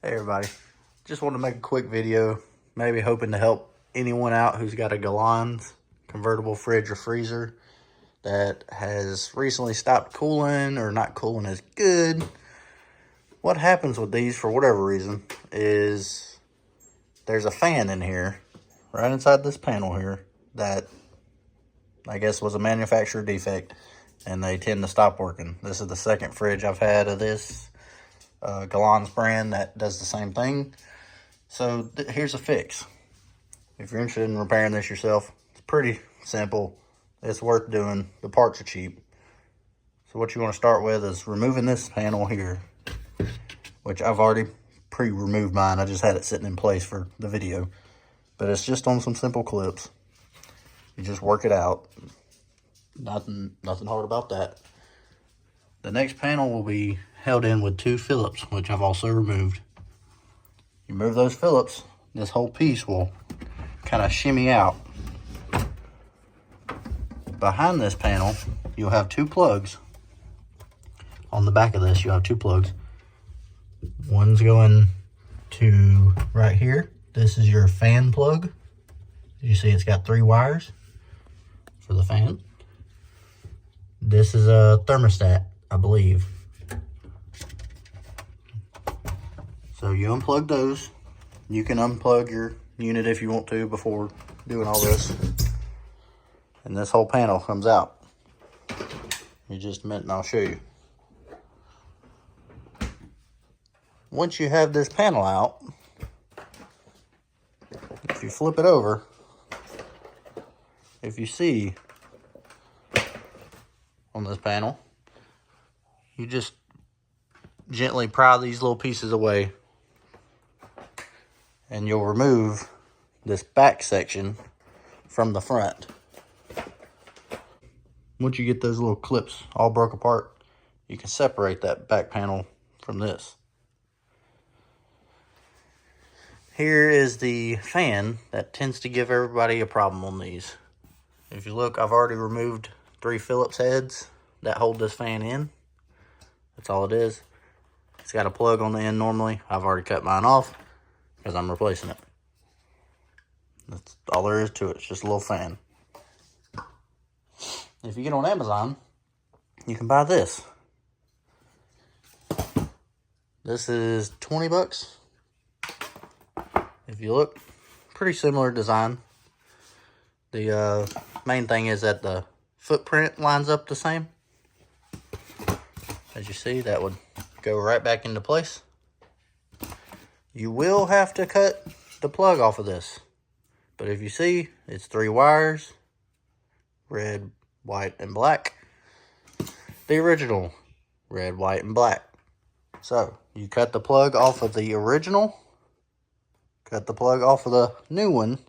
Hey everybody, just wanted to make a quick video, maybe hoping to help anyone out who's got a Galanz convertible fridge or freezer that has recently stopped cooling or not cooling as good. What happens with these, for whatever reason, is there's a fan in here, right inside this panel here, that I guess was a manufacturer defect, and they tend to stop working. This is the second fridge I've had of this Galanz brand that does the same thing. So here's a fix. If you're interested in repairing this yourself, it's pretty simple. It's worth doing. The parts are cheap. So what you want to start with is removing this panel here, which I've already pre-removed mine. I just had it sitting in place for the video, but it's just on some simple clips. You just work it out. Nothing hard about that. The next panel will be held in with 2 Phillips, which I've also removed. You remove those Phillips, this whole piece will kind of shimmy out. Behind this panel, you'll have 2 plugs. On the back of this, you'll have 2 plugs. One's going to right here. This is your fan plug. You see it's got 3 wires for the fan. This is a thermostat, I believe. So you unplug those. You can unplug your unit if you want to before doing all this. And this whole panel comes out. In just a minute and I'll show you. Once you have this panel out, if you flip it over, if you see on this panel, you just gently pry these little pieces away, and you'll remove this back section from the front. Once you get those little clips all broke apart, you can separate that back panel from this. Here is the fan that tends to give everybody a problem on these. If you look, I've already removed 3 Phillips heads that hold this fan in. That's all it is. It's got a plug on the end normally. I've already cut mine off because I'm replacing it. That's all there is to it. It's just a little fan. If you get on Amazon, you can buy this. This is 20 bucks. If you look, pretty similar design. The main thing is that the footprint lines up the same. As you see, that would go right back into place. You will have to cut the plug off of this. But if you see, it's 3 wires, red, white, and black. The original, red, white, and black. So, you cut the plug off of the original, cut the plug off of the new one.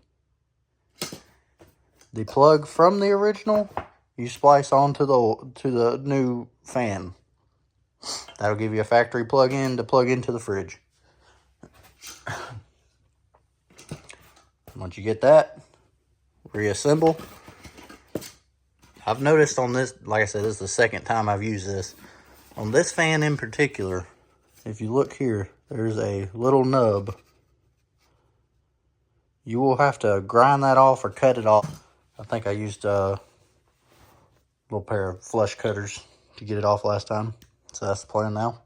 The plug from the original, you splice onto the new fan. That'll give you a factory plug-in to plug into the fridge. Once you get that, reassemble. I've noticed on this, like I said, this is the second time I've used this. On this fan in particular, if you look here, there's a little nub. You will have to grind that off or cut it off. I think I used a little pair of flush cutters to get it off last time. So that's the plan now.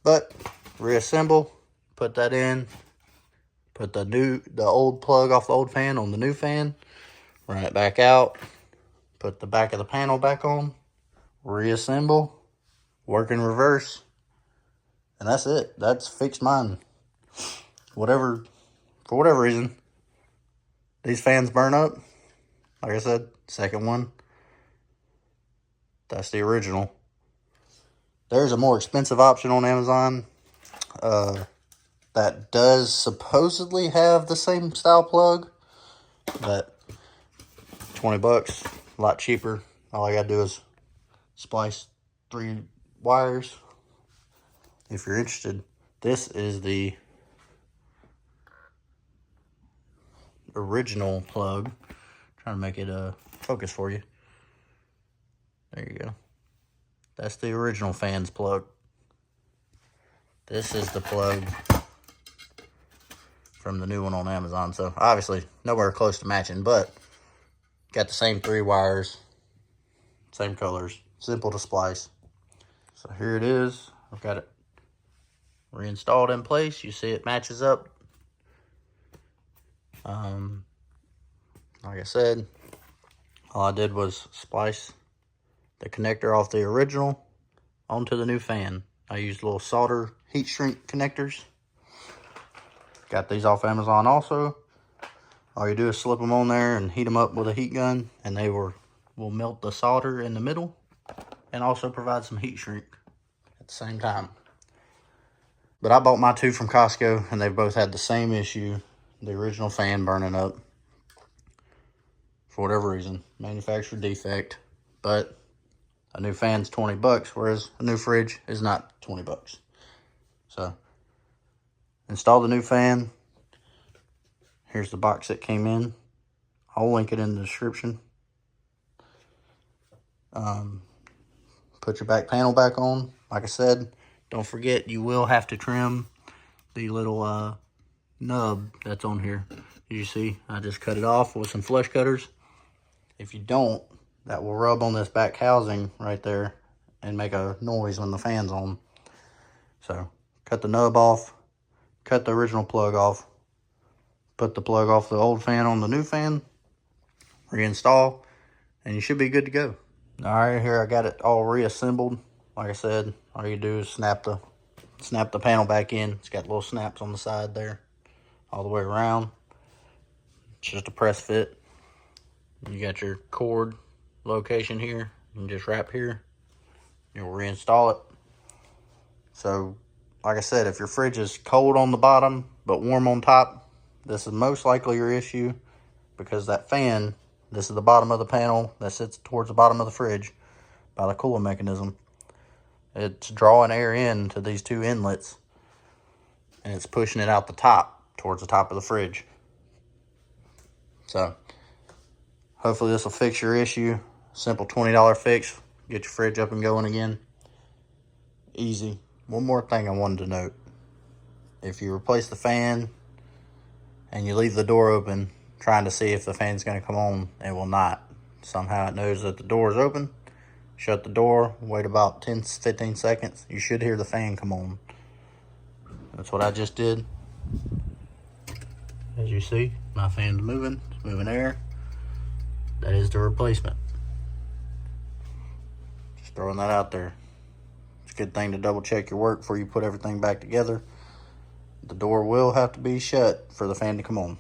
But reassemble, put that in, put the old plug off the old fan on the new fan, run it back out, put the back of the panel back on, reassemble, work in reverse, and that's it. That's fixed mine. For whatever reason, these fans burn up. Like I said, second one, that's the original. There's a more expensive option on Amazon that does supposedly have the same style plug, but 20 bucks, a lot cheaper. All I gotta do is splice 3 wires. If you're interested, this is the original plug. Trying to make it focus for you. There you go. That's the original fan's plug. This is the plug from the new one on Amazon. So obviously nowhere close to matching, but got the same 3 wires, same colors, simple to splice. So here it is. I've got it reinstalled in place. You see it matches up. Like I said, all I did was splice the connector off the original onto the new fan. I used little solder heat shrink connectors. Got these off Amazon also. All you do is slip them on there and heat them up with a heat gun, and they will melt the solder in the middle and also provide some heat shrink at the same time. But I bought my 2 from Costco, and they both had the same issue, the original fan burning up. For whatever reason, manufacturer defect. But a new fan's 20 bucks, whereas a new fridge is not 20 bucks. So, install the new fan. Here's the box that came in. I'll link it in the description. Put your back panel back on. Like I said, don't forget you will have to trim the little nub that's on here. You see, I just cut it off with some flush cutters. If you don't, that will rub on this back housing right there and make a noise when the fan's on. So, cut the nub off, cut the original plug off, put the plug off the old fan on the new fan, reinstall, and you should be good to go. All right, here I got it all reassembled. Like I said, all you do is snap the panel back in. It's got little snaps on the side there, all the way around. It's just a press fit. You got your cord location here. You can just wrap here. You'll reinstall it. So, like I said, if your fridge is cold on the bottom but warm on top, this is most likely your issue, because that fan, this is the bottom of the panel that sits towards the bottom of the fridge by the cooling mechanism. It's drawing air into these 2 inlets, and it's pushing it out the top towards the top of the fridge. So, hopefully this will fix your issue. Simple $20 fix. Get your fridge up and going again. Easy. One more thing I wanted to note. If you replace the fan and you leave the door open, trying to see if the fan's going to come on, it will not. Somehow it knows that the door is open. Shut the door, wait about 10-15 seconds. You should hear the fan come on. That's what I just did. As you see, my fan's moving. It's moving air. That is the replacement. Just throwing that out there. It's a good thing to double check your work before you put everything back together. The door will have to be shut for the fan to come on.